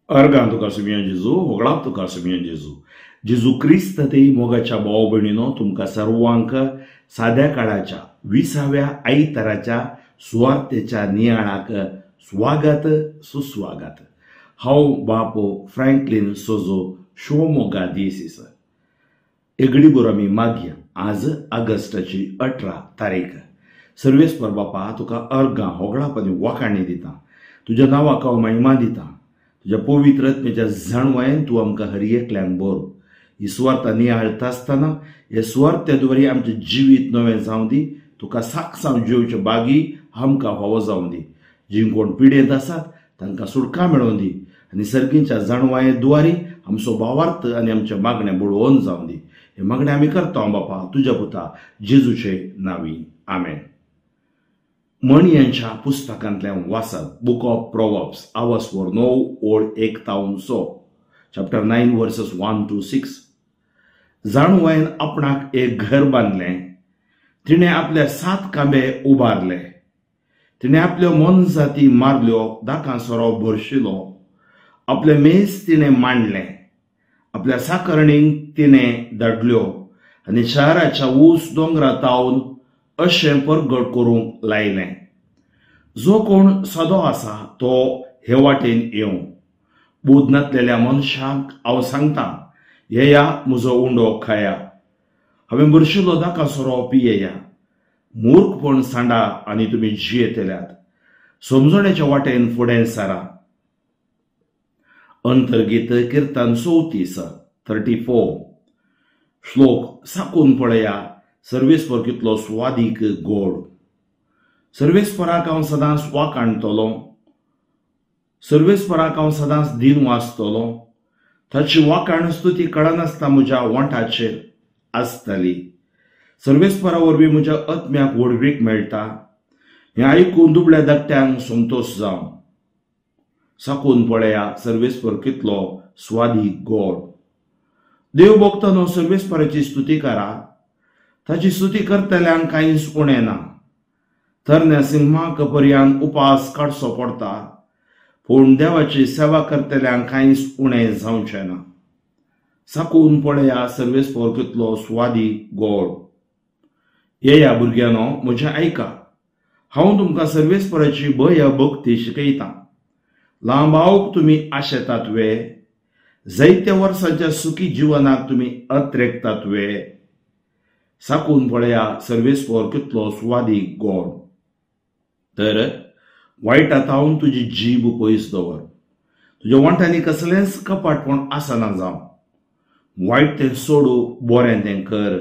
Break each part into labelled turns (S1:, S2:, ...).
S1: Argan tuka sumiyan Jezu, होगळाप तुका सुमियन जेजू. जेजू क्रिस्त तेई मोगाच्या भाव भयणीनो तुमका सर्वांक साध्या काळाच्या 20व्या आयताराच्या सुवार्तेच्या नियाळाक स्वागत सुस्वागत. हांव बापो फ्रँकलिन सोजो शिवमोगा दिसीस. एगडी बुरामी मागया आज ऑगस्टाची 18 तारीख. सर्वेस्पर बापा तुका अर्गां होगळापणी वाखाणी दिता. तुझ्या नावाक हांव महिमा दिता. तुझ्या पवित्र आत्म्याच्या जाणवायेन तूं आमकां हर एकल्यांक बर. ही सुवार्ता नियाळटा आसतना हे सुवार्तेद्वारे आमचें जिवीत नवें जावं दी. तुका साक्षांव जिवचे बागी आमकां फावो जावं दी. जी कोण पिडेंत आसात तांकां सुटका मेळोवन दी आनी सर्गीच्या जाणवाये द्वारे आमचो भावार्थ आनी आमचे मागणे बुडोवन जावं दी. हे मागणे आमी करता बापा तुज्या पुता जेजूचे नांवी. आमेन. म्हण यांच्या पुस्तकांतल्यान वाचत बुक ऑफ प्रोवर्ब्स आवाज वर 9 ओळ 1 चॅप्टर 9 वर्सेस 1 to 6. जाणवायेन आपणाक एक घर बांदलें. तिणें आपले 7 कांबे उबारले. तिणें आपल्यो मनजाती मारल्यो, दाकां सोरो भरशिलो. आपले मेज तिणें मांडले. आपल्या साकरणींक तिणें धाडल्यो आनी शाराच्या ऊस दोंगरा तावन अशें परगट करूंक लायलें. जो कोण सदो आसा तो हे वाटेन येवं. बूद नासलेल्या मनशांक हांव सांगतां, येया म्हजो उंडो खाया. हांवें भरशिल्लो दाका सोरो पियेया. मूर्खपण सांडा आनी तुमी जियेतल्यात. समजण्याच्या वाटेन फुडें सारा. अंतर्गीत किर्तन 34 श्लोक साकून पळया. सर्वेस्पर कितलो स्वादीक गोड. सर्वेस्पराक हांव सदांच वाखाणटलों. सर्वेस्पराक हांव सदांच दिन वाचतलों. ताची वाखाण स्तुती कळनासतना म्हज्या ओंठाचेर आसतली. सर्वेस्परा वरवीं म्हज्या आत्म्याक वडवीक मेळटा. हें आयकून दुबळ्या धाकट्यांक संतोश जावं. साकून पळया सर्वेस्पर कितलो स्वादीक गोड. देव भोगतानो सर्वेस्पराची स्तुती करा. ताची स्तुती करतल्यांक कांयच उणें ना. तरण्या सिंहाक पर्यान उपास काडचो पडटा, पूण देवाची सेवा करतल्यांक कांयच उणें जावचें ना. साकून पळया सर्वेस्पर कितलो स्वादीक गोड. येया भुरग्यानो म्हजें आयका. हांव तुमकां सर्वेस्पराची भय भक्ती शिकयतां. लांबावक तुमी आशेतात वे. जायत्या वर्सांच्या सुखी जिवनाक तुमी अत्रेकतात वे. साकून पळया सर्वेस्पर कितलो स्वादीक गोड. तर वायटांतावन तुजी जीब पयस दवर. तुज्या ओंठांनी कसलेंच कपाटपण आसना जावं. वायट तें सोडू, बरें तें कर.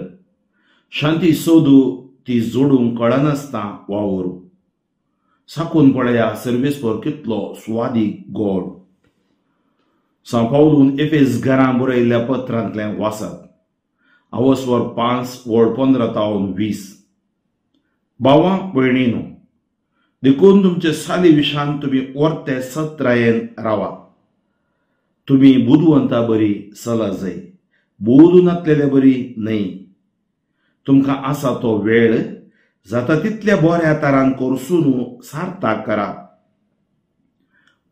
S1: शांती सोदू, ती जोडूंक कळनासतना वावर. साकून पळया सर्वेस्पर कितलो स्वादीक गोड. सांव पावलून एफेस घरां बरयल्ल्या पत्रांतलें वाचत. आवाजवर 5 ओळ 15-20. भावां भयणीनो, देखून तुमचे साली विशान तुमी वर्ते सत्रायेन रावा. तुमी बुदवंता बरी चला जाय. बुद नासलेले बरी न्हय. तुमकां आसा तो वेळ जाता तितल्या बऱ्या तरान करसून सार्थक करा.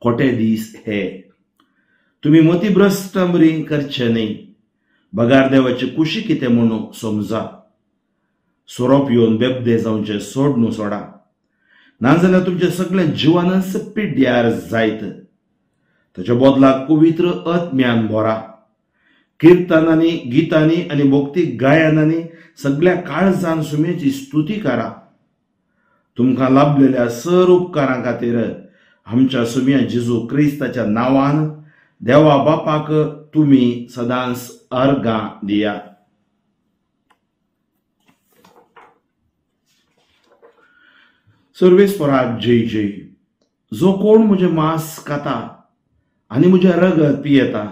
S1: खोटे दीस हे. तुमी मतीभ्रष्टबरी करचे न्हय. बगार देवाची कुशी कितें म्हणून समजा. सोरोप येवन बेबदे जावचे सोड न्हू सोडा. नाजाल्यार तुमचें सगळें जिवनच पिड्ड्यार जायत. ताच्या बदलाक पवित्र आत्म्यान भरा. किर्तनांनी, गितांनी आनी भक्ती गायनांनी सगळ्या काळजान सुमेची स्तुती करा. तुमकां लाभलेल्या सर उपकारां खातीर आमच्या सुम्या जेजू क्रिस्ताच्या नांवान देवा बापाक तुमी सदांच अर्गां दिया. सर्वेस्पराक जय जय. जो कोण म्हजें मांस खाता आनी म्हजें रगत पियेता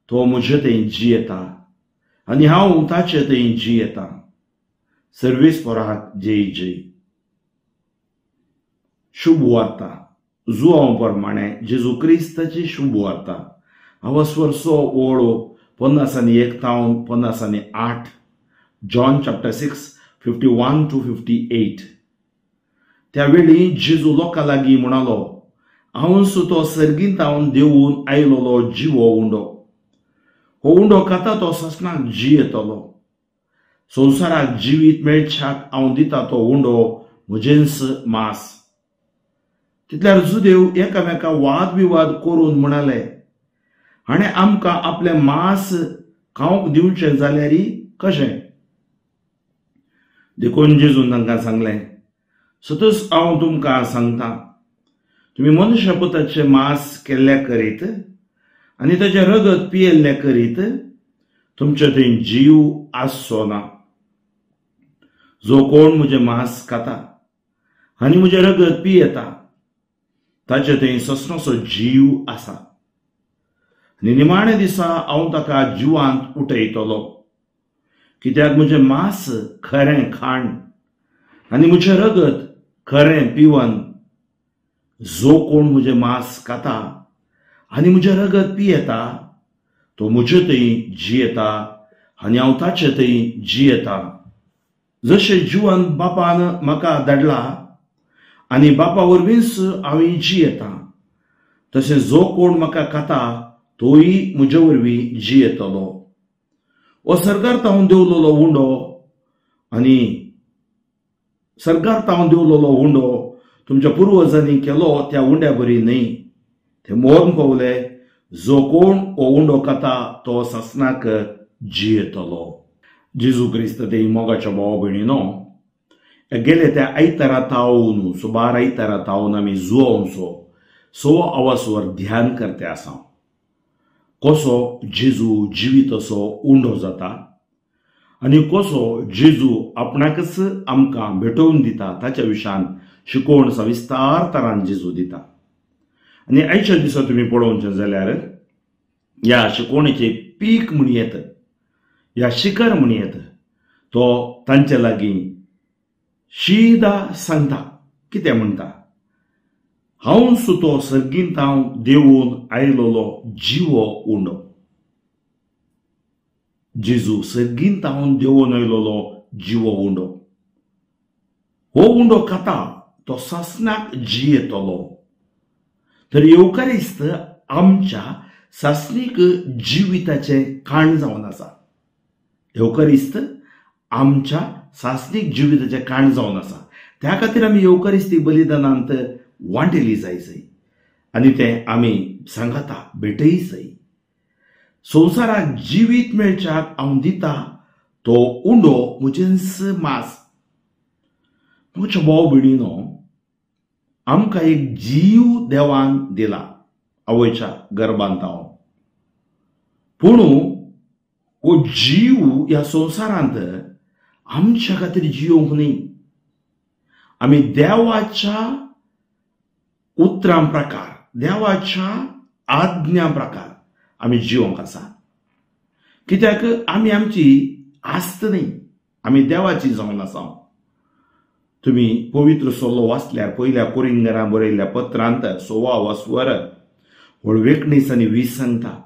S1: तो म्हजे थंय जियेता आनी हांव ताचे थंय जियेतां. सर्वेस्पराक जय जय. शुभ वार्ता. जुआंव प्रमाणे जेजू क्रिस्ताची शुभ वार्ता. आवाजवर 6 ओळ 51-8. John chapter 6 51-58. त्यावेळी जेजू लोकां लागीं म्हणालो, हांव तो सर्गींत हांव देवून आयलोलो जिवो उंडो. हो उंडो खाता तो ससनाक जी येतलो. संवसाराक जिवीत मेळच्याक हांव दिता तो उंडो म्हजेंच मांस. तितल्यार जुदेव एकामेका वाद विवाद करून म्हणाले, हाणें आमकां आपलें मांस खावंक दिवचें जाल्यार कशें? देखून जेजून तांकां सांगलें, सतूच हांव तुमकां सांगतां, तुमी मनुष्यपुताचें मांस केल्ल्या करीत आनी ताचें रगत पियेल्लें करीत तुमचे थंय जीव आसचो ना. जो कोण म्हजें मांस खाता आनी म्हजें रगत पियेता ताचे थंय ससनोसो जीव आसा. आनी निमाणे दिसा हांव ताका जिवांत उठयतलो. कित्याक म्हजें मांस खरें खाण आनी म्हजें रगत खरें पिवन. जो कोण म्हजें मांस खाता आनी म्हजें रगत पियेता तो म्हजे थंय जियेता आनी हांव ताचे थंय जियेता. जशें जिवन बापान म्हाका धाडला आनी बापा वरवींच हांव जियेता, तशें जो कोण म्हाका खाता तोय म्हजे वरवीं जियेतलो. हो सर्गांत हांव देवलोलो उंडो आनी सर्गांत हांव देवलोलो उंडो तुमच्या पुर्वजांनी केलो त्या उंड्या बरी न्हय. ते मोन पावले, जो कोण हो उंडो खाता तो ससनाक जियेतलो. जेजू क्रिस्त ते मोगाच्या भावा भयणीनो, गेले त्या आयतारा तावन सुमार आयतारा तावन आमी जुवोंचो सवा आवासवर ध्यान करते आसा. कसो जेजू जिवीत असो उंडो जाता आनी कसो जेजू आपणाकच आमकां भेटोवन दिता ताच्या विशयान शिकोवण सविस्तार तरान जेजू दिता. आनी आयच्या दिसा तुमी पळोवचें जाल्यार ह्या शिकोवणेचे पीक म्हण येता, ह्या शिखर म्हण येता, तो तांचे लागीं शिदा सांगता. कितें म्हणटा? हांव सुतो सर्गींत हांव देवून आयलोलो जिवो उंडो. जेजू सर्गींत हांव देवून आयलोलो जिवो उंडो. हो उंडो खाता तो ससनाक जियेतलो. तर येवकारिस्त आमच्या सासनीक जिविताचें खाण जावन आसा. येवकारिस्त आमच्या सासनीक जिविताचें खाण जावन आसा. त्या खातीर आमी येवकारिस्तीक बलिदानांत वांटेली जायसय आनी तें आमी सांगाता भेटय सय. संवसाराक जिवीत मेळच्याक हांव दिता तो उंडो म्हजेंच मांस. म्हज्या भाव भयणीनो, आमकां एक जीव देवान दिला आवयच्या गर्भांत हांव. पूण हो जीव ह्या संवसारांत आमच्या खातीर जिवंक न्ही. आमी देवाच्या उतरां प्रकार, देवाच्या आज्ञा प्रकार आमी जिवंक आसा. कित्याक आमी आमची आस्त न्ही, आमी देवाची जावन आसा. तुमी पवित्र सोलो वाचल्यार पयल्या कोरिंथांक बरयल्ल्या पत्रांत 6 वासवर 19 आनी 20 सांगता,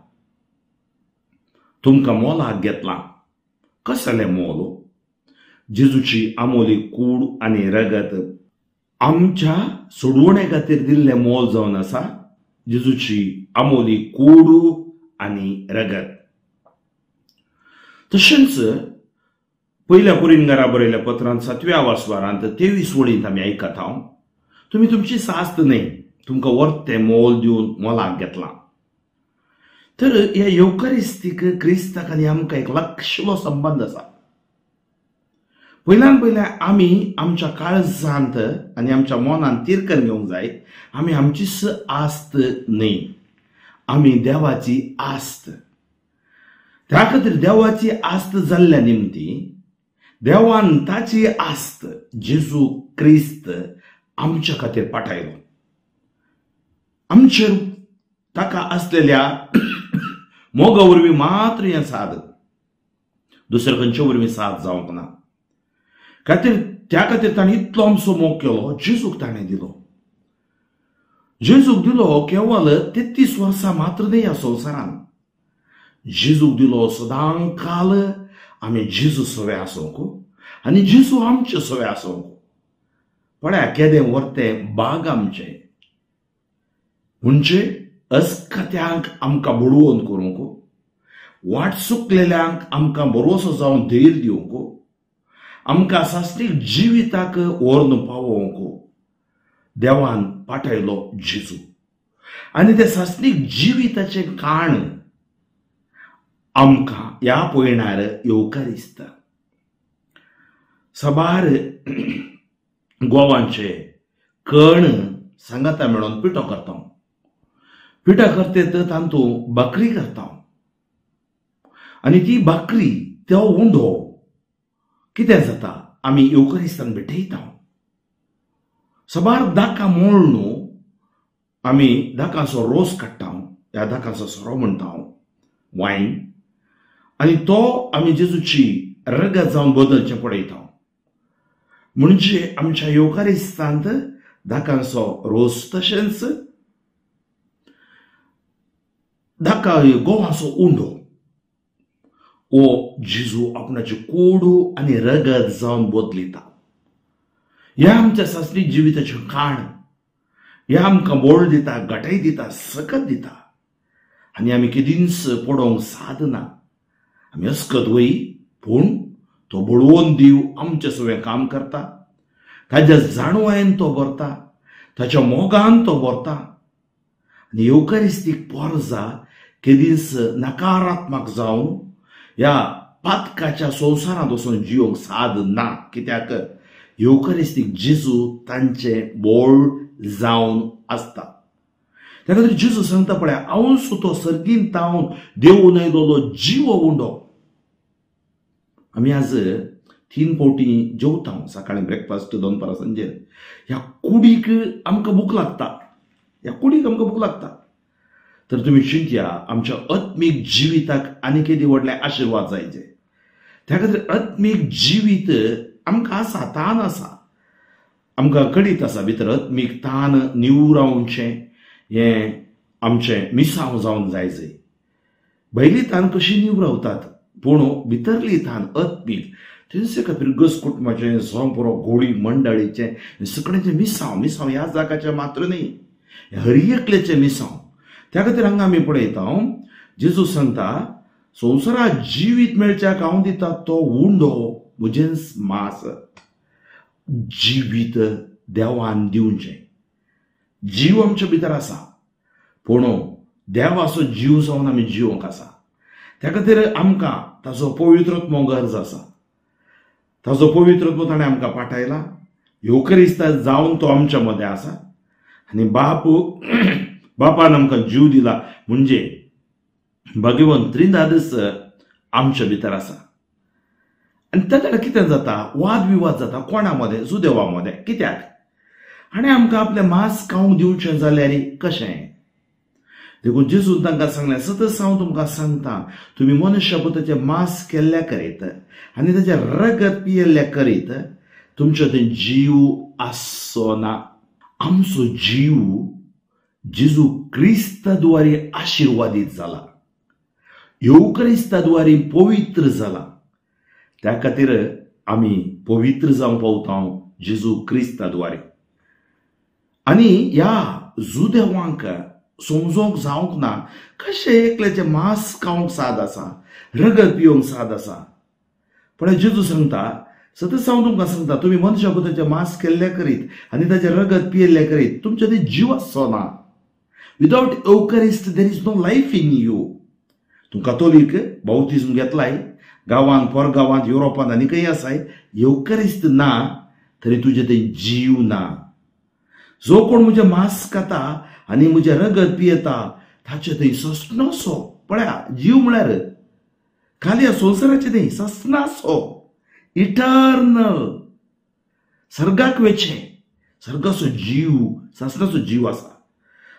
S1: तुमकां मोलाक घेतलां. कसलें मोल? जेजूची आमोली कूड आनी रगत आमच्या सोडवणे खातीर दिल्लें मोल जावन आसा. जेजूची आमोली कूड आनी रगत. तशेंच पयल्या कोरिंथांक बरयल्ल्या पत्रांत 7व्या वासवारांत 23 वळींत आमी आयकता, तुमी तुमची सास्त न्ही, तुमकां वर्तें मोल दिवन मोलाक घेतलां. तर ह्या येवकारिस्तीक क्रिस्ताक आनी आमकां एक लागशिल्लो संबंद आसा. पयल्यान पयलें आमी आमच्या काळजांत आनी आमच्या मनांत तिरकन घेवंक जाय, आमी आमचीच आस्त न्ही, आमी देवाची आस्त. त्या खातीर देवाची आस्त जाल्ल्या निमती देवान ताची आस्त जेजू क्रिस्त आमच्या खातीर पाठयलो. आमचेर ताका आसलेल्या मोगा वरवीं मात्र हें साद, दुसरे खंयचे वरवीं साद जावंक ना. त्या खातीर ताणें इतलो आमचो मोग केलो. जेजूक ताणें दिलो. जेजूक दिलो केवळ 33 वर्सां मात्र न्ही ह्या संवसारांत. जेजूक दिलो सदां काल आमी जेजू सवे आसूंक आनी जेजू आमचे सवे आसूंक. पळया केदें वर्तें बाग आमचें. म्हणजे अस्खत्यांक आमकां बुडवून करूंक, वाट चुकलेल्यांक आमकां भरोसो जावन धैर्य दिवंक, आमकां सासणीक जिविताक व्हरून पावोवंक देवान पाठयलो जेजू. आनी ते सासणीक जिविताचे काण आमकां ह्या पयणार येवकारिस्त. साबार गोवांचे कण सांगाता मेळोन पिठो करता. पिठा करते तातूंत भाकरी करता. आनी ती भाकरी तो उंडो कितें जाता आमी येवकारिस्तान भेटयता. साबार दाकां मोळ न्हू आमी दाकांचो रोस काडटा, ह्या दाकांचो सोरो म्हणटा वायन, आनी तो आमी जेजूची रगत जावन बदलचें पडयता. म्हणजे आमच्या येवकारिस्तांत दाकांचो रोस तशेंच दाका गोवांचो उंडो ओ जेजू आपणाची कोडू आनी रगत जावन बदलिता. ह्या आमच्या सासणीक जिविताचे काण, ह्या आमकां बोळ दिता, घटाय दिता, सकत दिता. आनी आमी केदींच पडोवंक सादना. आमी अस्कत वय, पूण तो बुडवून दिव आमचें सगळें काम करता. ताज्या जाणवायेन तो भरता, ताच्या मोगान तो भरता. आनी येवकारिस्तीक पोरजा केदींच नकारात्मक जावन ह्या पातकाच्या संवसारांत वचून जिवंक साद ना. कित्याक येवकारिस्तीक जेजू तांचे बोळ जावन आसता. त्या खातीर जेजू सांगता पळय, हांव सुतो सर्गीन तावन देवून येयलोलो जीव उंडो. आमी आज 3 फावटी जेवता, सकाळीं ब्रेकफास्ट, दनपारां सांजेर. ह्या कुडीक आमकां भूक लागता, ह्या कुडीक आमकां भूक लागता. तर तुमी चिंतया, आमच्या आत्मीक जिविताक आनी कितें व्हडले आशिर्वाद जायचे. त्या खातीर आत्मीक जिवीत आमकां आसा, तान आसा, आमकां कळीत आसा. भितर आत्मीक तान निवरावचें हें आमचें मिसांव जावंक जाय. भायली तान कशी निवरावतात, पूण भितरली तान आत्मीक तेंचे खातीर घसकुटमाचें सोंपरो घोडी मंडळीचें सगळ्यांचें मिसांव ह्या जागाचें मात्र न्ही, हरियकलेचें मिसांव. त्या खातीर हांगा आमी पळयता जेजू सांगता, संवसारांत जिवीत मेळच्याक हांव दिता तो उंडो म्हजें मास. जिवीत देवान दिवचें. जीव आमच्या भितर आसा, पूण देवाचो जीव जावन आमी जिवंक आसा. त्या खातीर आमकां ताचो पवित्रत्व गरज आसा. ताचो पवित्रत्व ताणें आमकां पाठयला. येवकारिस्तान जावन तो आमच्या मदें आसा. आनी बापान आमकां जीव दिला, म्हणजे भगवंत त्रिनादस आमच्या भितर आसा. आनी ताका कितें जाता, वाद विवाद जाता कोणा मदें, सुदेवा मदें. कित्याक? आनी आमकां आपलें मांस खावंक दिवचें जाल्यार कशें? देखून जेजून तांकां सांगलें, सतत हांव तुमकां सांगता, तुमी मनुश्यपुताचें मांस केल्ल्या करीत आनी ताचें रगत पियेल्ल्या करीत तुमचो थंय जीव आसचो ना. आमचो जीव जेजू क्रिस्ताद्वारे आशिर्वादीत जाला, येवकारिस्ताद्वारे पवित्र जाला. त्या खातीर आमी पवित्र जावंक पावता जेजू क्रिस्ताद्वारे. आनी ह्या जुदेवांक समजोवंक जावंक ना कशें एकल्याचें मांस खावंक साद आसा, रगत पिवंक साद आसा. पण जेजू सांगता, सतत हांव तुमकां सांगता, तुमी मनशापुताचें मांस केल्ल्या करीत आनी ताचें रगत पियेल्ल्या करीत तुमचो थंय जीव आसचो ना. Without Eucharist there is no life in you. तूं कॅथोलीक बावतिजम घेतलाय, गांवांत परगांवांत युरोपांत आनी खंय आसाय, एवकारिस्त ना तरी तुजे थंय जीव ना. जो कोण म्हजें मांस खाता आनी म्हजें रगत पियेता ताचे थंय ससनासो. पळया, जीव म्हळ्यार खाली ह्या संवसाराचें न्ही, ससनासो, इटर्नल, सर्गाक वेचें, सर्गाचो जीव, ससनाचो जीव आसा.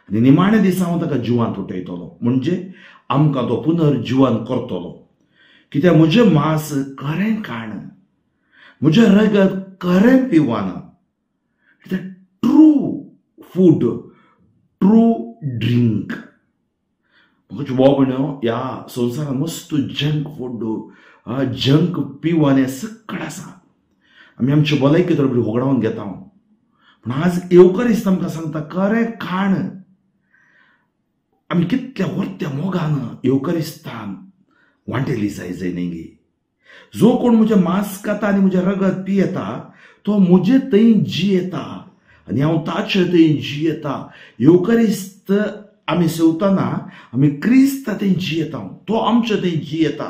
S1: आनी निमाण्या दिसा हांव ताका जिवांत उठयतलो, म्हणजे आमकां तो पुनर्जिवन करतलो. कित्याक म्हजें मांस खरें खाण, म्हजें रगत खरें पिवान, ट्रू फूड, ट्रू ड्रिंक. म्हजे बोबण्यो, ह्या संवसारांत मस्त जंक फूड, जंक पिवान हें सगळें आसा. आमी आमचे भलायकी बरी होगडावन घेता. पूण आज एवकारिस्त आमकां सांगता खरें खाण, आमी कितल्या वर्त्या मोगान येवकारिस्तान वांटेली जाय नेंगी. जो कोण म्हजे मांस खाता आनी म्हजें रगत पियेता तो म्हजे थंय जियेता आनी हांव ताचे थंय जियेता. येवकारिस्त आमी सेवतना आमी क्रिस्त थंय जियेता, तो आमचे थंय जियेता.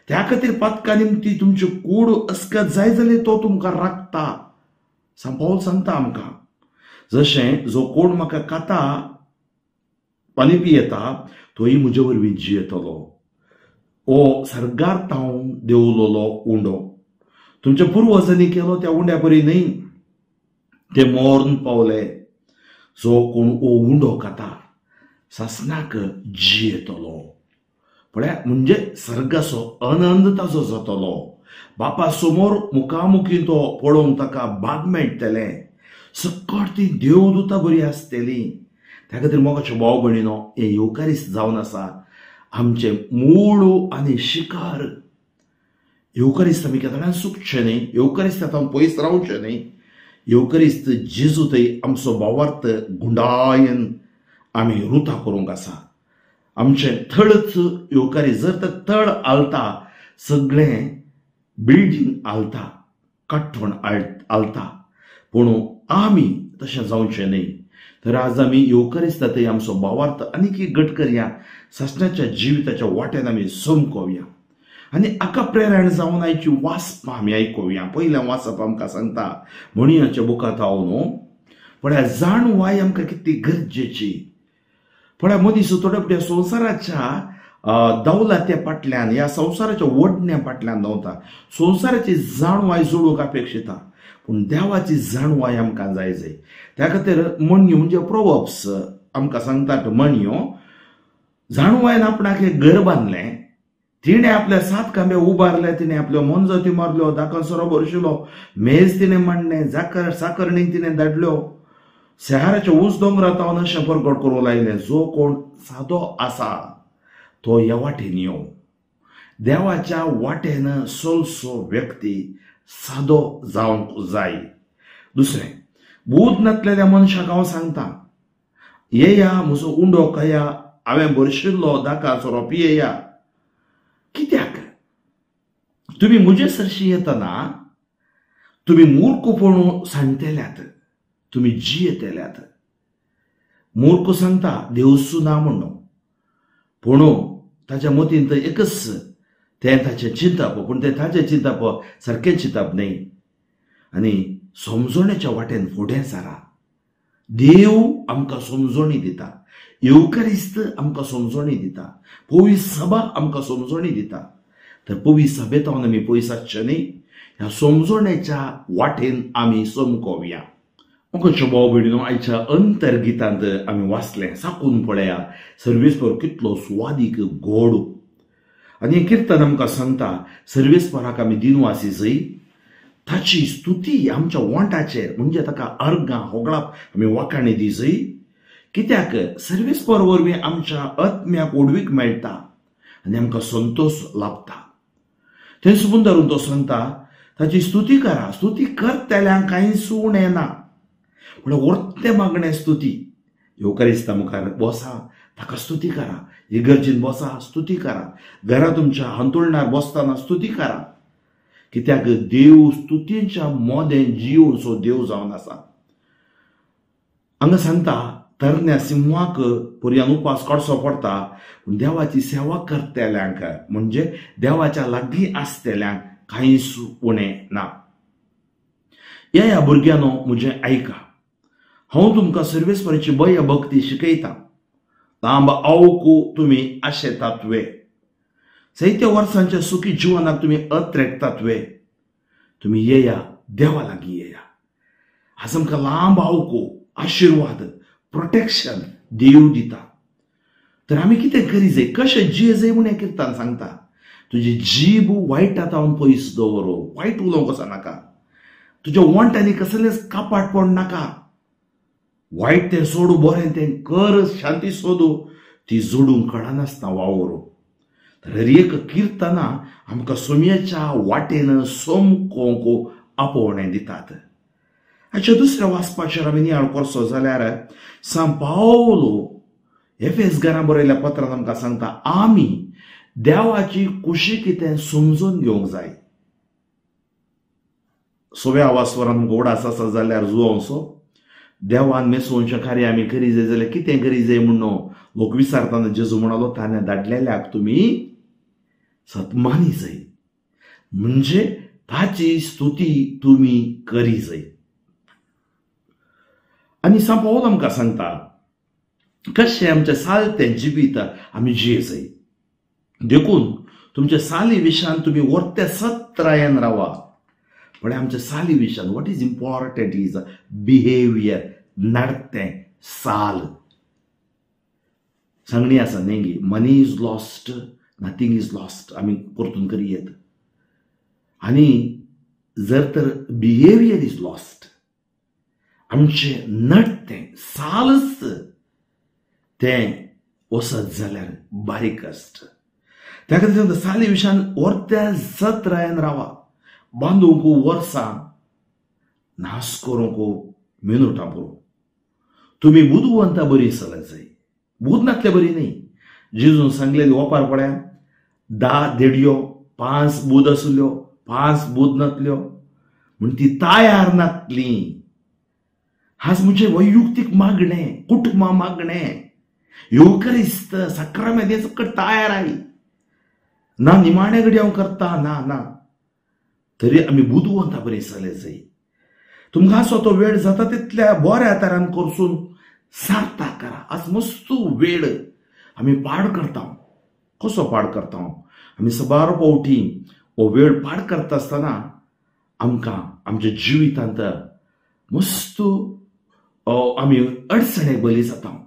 S1: त्या खातीर पातका निमती तुमची कूड अस्कत जाय जाल्यार तो तुमकां राखता. सान पावल सांगता आमकां, जशें जो कोण म्हाका खाता आनी पियेता तोय म्हजे वरवीं जियेतलो. ओ सर्गार तावन देंवलोलो उंडो. तुमच्या पुर्वजांनी केलो त्या उंड्या परी न्ही, ते मरण पावले. जो कोण ओ उंडो खाता सासनाक जियेतलो. पळया, म्हणजे सर्गाचो आनंद ताजो जातलो. बापा समोर मुखामुखी तो पळोवंक ताका भाग मेळटले. सकट ती देवदूतां बरी आसतली. त्या खातीर मोगाच्यो भाव भयणीनो, हे येवकारिस्त जावन आसा आमचे मूळ आनी शिखर. येवकारिस्त आमी केन्ना चुकचे न्ही. येवकारिस्तांत पयस रावचे न्ही. येवकारिस्त जेजू थंय आमचो भावार्थ गुंडायन आमी रुतां करूंक आसा. आमचें थळच येवकारिस्त. जर तर थळ आलता सगळें बिल्डींग आलता, काठवण आलता. पूण आमी तशें जावचें न्ही. तर आज आमी येवकारिस्त थंय आमचो भावार्थ आनीक एक घट करया. सासणाच्या जिविताच्या वाट्यान आमी समकोवया आनी हाका प्रेरण जावन आयची वाचपां आमी आयकोवया. पयलें वाचप आमकां सांगता म्हणयाच्या बुकांत हांव न्हू. पळया, जाणवाय आमकां कितली गरजेची. पळया, मदीं थोड्या फुडें संवसाराच्या दौलत्या फाटल्यान, ह्या संवसाराच्या वडण्या फाटल्यान धांवता. संवसाराची जाणवाय जोडूंक अपेक्षिता, पूण देवाची जाणवाय आमकां जाय. त्या खातीर म्हणयो म्हणजे प्रोवर्ब्स आमकां सांगतात, म्हणयो जाणवायन आपणाक एक घर बांदलें. तिणें आपल्या 7 खांबे उबारले, तिणें आपल्यो मनजती मारल्यो, दाकांसरो भरशिलो, मेज तिणें मांडलें, साकरणीक तिणें धाडल्यो. शहराच्या उंच दोंगरांत हांव अशें परगट करूंक लायलें. जो कोण सादो आसा तो ह्या वाटेन यो. देवाच्या वाटेन चलचो व्यक्ती सादो जावंक जाय. दुसरें, बूद नासलेल्या मनशाक हांव सांगता, येया म्हजो उंडो खाया, हांवें भरशिल्लो दाकांसरो पियेया. कित्याक? तुमी म्हजे सरशी येतना तुमी मूर्खपणू सांडतेल्यात, तुमी जियेतेल्यात. मूर्ख सांगता देवसू ना म्हणून, पूण ताच्या मतीन तर एकच तें ताचें चिंतप, पूण तें ताचें चिंतप सारकें चिंतप न्ही. आनी समजोण्याच्या वाटेन फुडें सरा. देव आमकां समजोणी दिता, येवकारिस्त आमकां समजोणी दिता, पवित्र सभा आमकां समजोणी दिता. तर पवित्र सभेंत आमी पयस आसचे न्ही. ह्या समजोण्याच्या वाटेन आमी समकोवया. मोगाच्यो भाव भयणीनो, आयच्या अंतरगितांत आमी वाचलें, साकून पळया सर्वेस्पर कितलो सुवादीक गोड. आनी हें किर्तन आमकां सांगता सर्वेस्पराक आमी दिनवासी जय, ताची स्तुती आमच्या वांटाचेर म्हणजे ताका अर्गां होगळाप आमी वाखाणी दी जय. कित्याक सर्वेस्पर वरवीं आमच्या आत्म्याक ओडवीक मेळटा आनी आमकां संतोश लाभता. थंय सुपून धरून तो सांगता ताची स्तुती करा. स्तुती करतल्यांक कांयच उणें ना. पूण वर्ते मागणें स्तुती. येवकारिस्ता मुखार बसा, ताका स्तुती करा. इगर्जीन बसा, स्तुती करा. घरा तुमच्या हांतुरणार बसतना स्तुती करा. कित्याक देव स्तुतीच्या मोदें जिवनचो देव जावन आसा. हांगा सांगता तरण्या सिंहाक पर्यान उपास काडचो पडटा, पूण देवाची सेवा करतल्यांक म्हणजे देवाच्या लागीं आसतल्यांक कांयच उणें ना. ह्या भुरग्यानो म्हजें आयका. हांव तुमकां सर्वेस्पराची भय भक्ती शिकयता. लांब आवकू तुमी आशेतात वे. सैत्य वर्सांच्या सुखी जिवनाक तुमी अत्रेकतात वे. तुमी येया, देवा लागीं येया. आज आमकां लांब आवकू, आशिर्वाद, प्रोटेक्शन देव दिता. तर आमी कितें करी जाय, कशें जिये जाय म्हूण हें किर्तन सांगता. तुजी जीब वायटांत पयस दवरो. वायट उलोवंक वचनाका. तुज्या वांट्यांनी कसलेंच कापाटपण नाका. वायट तें सोडू, बरें तें कर, शांती सोदू, ती जोडूंक कळनासतना वावरो. तर एक किर्तनां आमकां सुमयेच्या वाटेन समकोवंक आपोवणें दितात. हाच्या दुसऱ्या वाचपाचेर आमी नियाळ करचो जाल्यार सान पावलो एफेसकारांक बरयल्या पत्रांत आमकां सांगता आमी देवाची कुशी कितें समजून घेवंक जाय. सोव्या वासवरान आमकां उडास आसा जाल्यार जुवोसो देवान मेसूंचें कार्य आमी करी जाय जाल्यार कितें करी जाय म्हणून लोक विचारतना जेजू म्हणालो ताणें धाडलेल्याक तुमी सतमानी जाय, म्हणजे ताची स्तुती तुमी करी जाय. आनी सा पौल आमकां सांगता कशें आमचें सालतें जिवीत आमी जिये जाय. देखून तुमच्या साली विशयान तुमी वर्ते सत्रायन रावा. पण आमच्या साली विशयान what is important is behaviour, नडतें, साल. सांगणी आसा न्ही, money is lost, nothing is lost, आमी परतून करियेत. आनी जर तर बिहेवियर इज लॉस्ट, आमचें नडतें सालच तें वसत जाल्यार बारीक आसता. त्या खातीर साली विशयान वर्त्या सत्रायन रावा. बांदूंक वर्सां, नाश करूंक मिनटां पुरो. तुमी बुदवंतां बरी चलत जाय, बुद नासले बरी न्ही. जेजून सांगलेली ओपार पळया, 10 देडयो 5 बुद आसल्यो, 5 बुद नासल्यो म्हण ती तयार नासली. हाच म्हणजे वैयक्तीक मागणें, कुटुंबा मागणें, युकरिस्त सक्रामेंत सकट तयार आई ना. निमाणे घडी हांव करता ना ना, तरी आमी बुदवंतां बरी चले जाय. तुमकां असो तो वेळ जाता तितल्या बऱ्या तरान करसून सार्था करा. आज मस्त वेळ आमी पाड करता. कसो पाड करता? आमी सबार पावटी हो वेळ पाड करता आसतना आमकां आमच्या जिवितांत मस्त आमी अडचणेक बली जाता.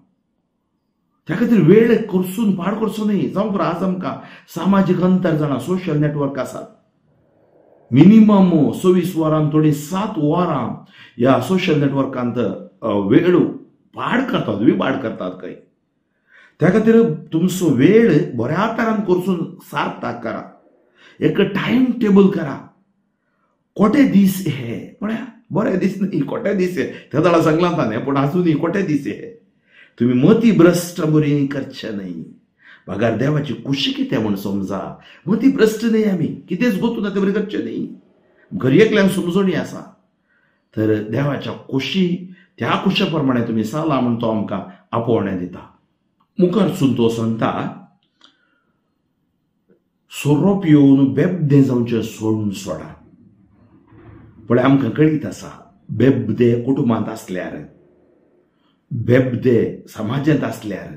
S1: त्या खातीर वेळ करसून पाड करचो न्ही. जावं पुरो आज आमकां सामाजीक अंतर जाणा, सोशल नेटवर्क आसात. मिनिमम 26 वरां थोडी 7 वरां ह्या सोशल नेटवर्कांत वेळ पाड करतात, विपाड करतात खंय. त्या खातीर तुमचो वेळ बऱ्या तरान करसून सार्थक करा. एक टायम टेबल करा. कोटे दीस हे पळया, बरे दीस न्ही, कोटे दीस हे त्या दाडा सांगलां ताणें, पूण आजूनय कोटे दीस हे. तुमी मती भ्रश्ट बरी करचे न्ही. भागार देवाची कुशी कितें म्हूण समजा. मती भ्रश्ट न्ही आमी, कितेंच गोतून ते बरी करचे न्ही. घरी एकल्यांक समजणी आसा तर देवाच्या कुशी, त्या कुशे प्रमाणे तुमी चला म्हूण तो आमकां आपोवणें दिता. मुखारसून तो सांगता सोरोप येवन बेबदें जावचें सोडून सोडा. पण आमकां कळीत आसा बेबदे कुटुंबांत आसल्यार, बेबदे समाजांत आसल्यार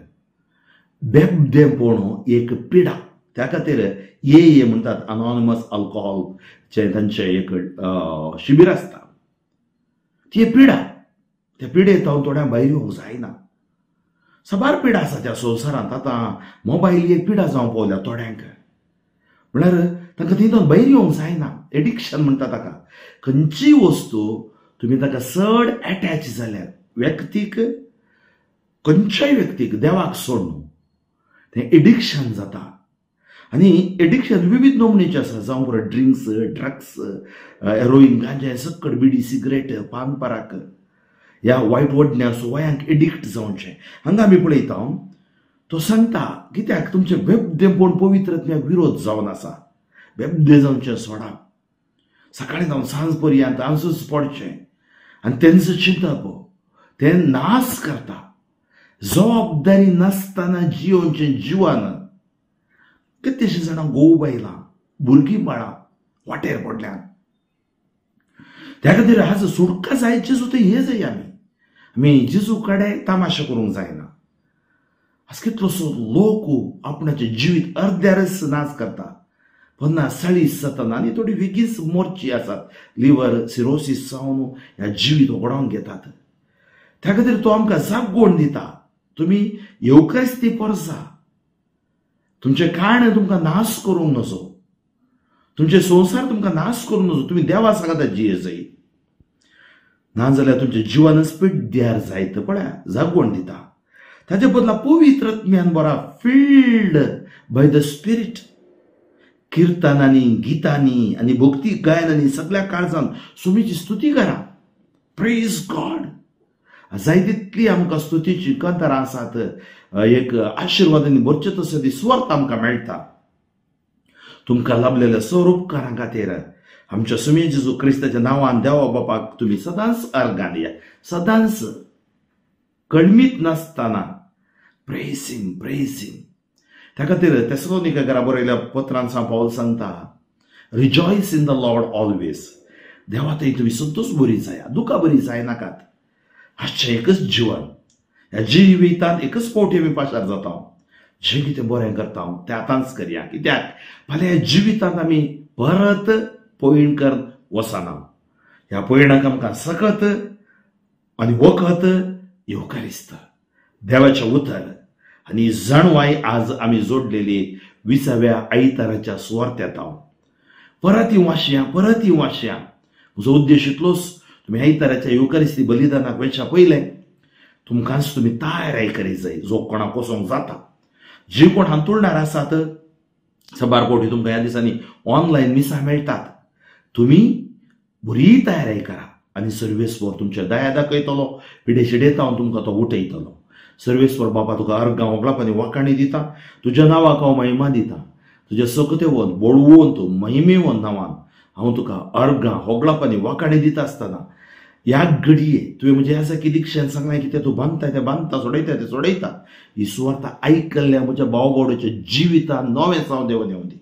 S1: बेबदेपण एक पिडा. त्या खातीर ये म्हणटात अनॉनिमस अल्कोहोलचे तांचे एक शिबीर आसता. ती पिडा, त्या पिडेत हांव थोड्यांक भायर येवंक जायना. सबार पिडा आसा त्या संवसारांत. आतां मोबायल एक पिडा जावं पावल्या थोड्यांक. म्हळ्यार तांकां तितून भायर येवंक जायना. एडिक्शन म्हणटा ताका. खंयचीय वस्तू तुमी ताका चड एटॅच जाल्यार, व्यक्तीक खंयच्याय व्यक्तीक देवाक सोडून तें एडिक्शन जाता. आनी एडिक्शन विविध नमुनेचें आसा. जावं पुरो ड्रिंक्स, ड्रग्स, हेरोईन, गांजे, सकट, बिडी, सिगरेट, पान पराक, ह्या वायट वडण्या सवयांक एडिक्ट जावचें. हांगा आमी पळयता तो सांगता कित्याक तुमचें बेबदेपण पवित्रत्म्याक विरोध जावन आसा. बेबदे जावचें सोडा. सकाळीं जावन सांज पर्यंत आंसूच पडचें आनी तेंचो चिंतप तें नाश करता. जबाबदारी नासतना जियोवचें जिवन. कितलेशे जाणां घोव बायलां, भुरगीं बाळां वाटेर पडल्यात. त्या खातीर आज सुटका जाय जेजू ते हे जाय. आमी जेजू कडेन तमाशा करूंक जायना. आज कितलोसो लोक आपणाचें जिवीत अर्द्यारच नाश करता. 50-40 जातना आनी थोडी वेगळीच मोर्ची आसात. लिव्हर सिरोसीस जावन ह्या जिवीत ओगडावन घेतात. त्या खातीर तो आमकां जागोण दिता. तुमी येवक्रिस्ती परसा. तुमचें काण तुमकां नाश करूंक नजो. तुमचे संवसार तुमकां नाश करूंक नजो. तुमी देवा सांगात जिये जाय. नाजाल्यार तुमचें जिवनच पिड्ड्यार जायत. पळया, जागोण दिता. ताचे बदला पवित्रत्म्यान बरा फिल्ड बाय द स्पिरीट. किर्तनांनी, गितांनी आनी भक्ती गायनांनी सगळ्या काळजान सुमीची स्तुती करा. Praise God. जाय तितली आमकां स्तुतीची कंतरां आसात. एक आशिर्वादांनी भरचे तसो ती सुवार्थ आमकां मेळटा. तुमकां लाभलेल्या सौर खातीर आमच्या सुमे जेजू क्रिस्ताच्या नांवान देवा बापाक तुम्ही सदांच अर्गां दिया, सदांच कळमीत नासतना प्रेसिंग. त्या खातीर तेसलोनिकेकारांक बरयल्या पत्रांत पाऊल सांगता, rejoice in the Lord always. देवा थंय तुम्ही सदोच बरी जाया, दुखां बरी जायनाकात. आजचें एकच जिवन, ह्या जिवितांत एकच फावटी आमी पाशार जाता. जें कितें बरें करता तें आतांच करया, कित्याक फाल्यां ह्या जिवितांत आमी परत पयण करन वचना. ह्या पयणाक आमकां सकत आनी वखत येवकारिस्त देवाचें उतर आनी जाणवाय आज आमी जोडलेली 20व्या आयताराच्या सुवार्थ येता. परत येवं वाशया. म्हजो उद्देश इतलोच, तुम्ही आयताराच्या युकारिस्ती बलिदानाक वयच्या पयलें तुमकांच तुम्ही तयारी करीत जाय, जो कोणाक वचोंक जाता. जे कोण हांतुरणार आसात, सबार फावटी तुमकां ह्या दिसांनी ऑनलायन मिसां मेळटात. तुम्ही बरी तयारी करा आनी सर्वेस्वर तुमच्या दया दाखयतलो, पिडेशिडेता हांव तुमकां तो उठयतलो. सर्वेस्वर बापा तुका अर्गां होगळापणी वाखाणी दिता, तुज्या नांवाक हांव महिमा दिता. तुज्या सकतेवन बळवून तूं महिमेवन नांवान हांव तुका अर्गां होगळापणी वाखाणी दिता आसतना ह्या घडये तुवें म्हणजे ह्या जागी दिक्षेन सांगलें कितें तूं बांदता तें बांदता, सोडयता तें सोडयता. ही सुवार्थ आयकल्ल्या म्हज्या भाव भावडेच्या जिवितांत नवें जावं देवान येवं दी.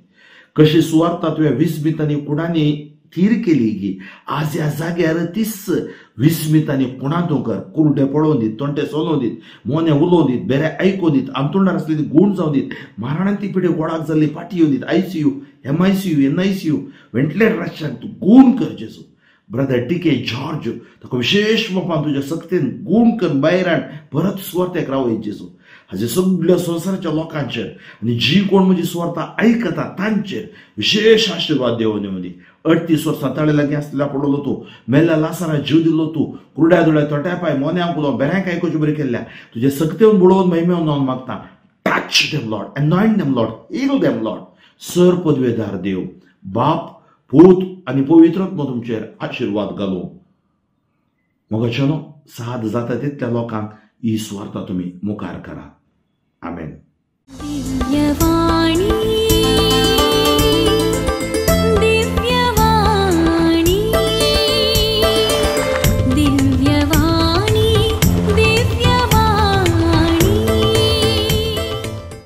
S1: कशी सुवार्थ तुवें विस्मितांनी कुणांनी थीर केली की आज ह्या जाग्यार तीच विस्मितांनी कुणा तूं कर. कुरडे पळोवन दीत, तोंटे सोलोवन दीत, मोने उलोवन दीत, बेरे आयकून दीत, अंतुणार आसलेली गूण जावन दीत, म्हाराणांती पिढी गोडाक जाल्ली फाटी येवन दीत, ICU, MICU, NICU, व्हेंटिलेटरांतल्यान तूं गूण कर जेजू. ब्रदर टिके जॉर्ज ताका विशेष मोपान तुज्या सक्तीन गूण कर, भायर हाड, परत सुवार्थेक रावय जेजू. हाजे सगळ्या संवसाराच्या लोकांचेर आनी जी कोण म्हजी सुवार्थ आयकता तांचेर विशेष आशिर्वाद देवून येवं दी. 38 वर्सां ताळे लागीं आसलेल्या पडलो तूं, मेल्ल्या लासाराक जीव दिल्लो तूं, कुरड्या दुड्या तोट्या पाय मोन्यांक उलोवन बेऱ्यांक आयकुचें बरें केल्ल्या तुजे सक्तेवन बुडोवन महिमेवन नांवन मागता. Touch them lord, anoint them lord, heal them lord. सर पदवेदार देव बाप, पूत आनी पवित्रात्मा तुमचेर आशिर्वाद घालूं. मोगाचेनो साद जाता तितल्या लोकांक ही सुवार्थ तुमी मुखार करा. आमेन.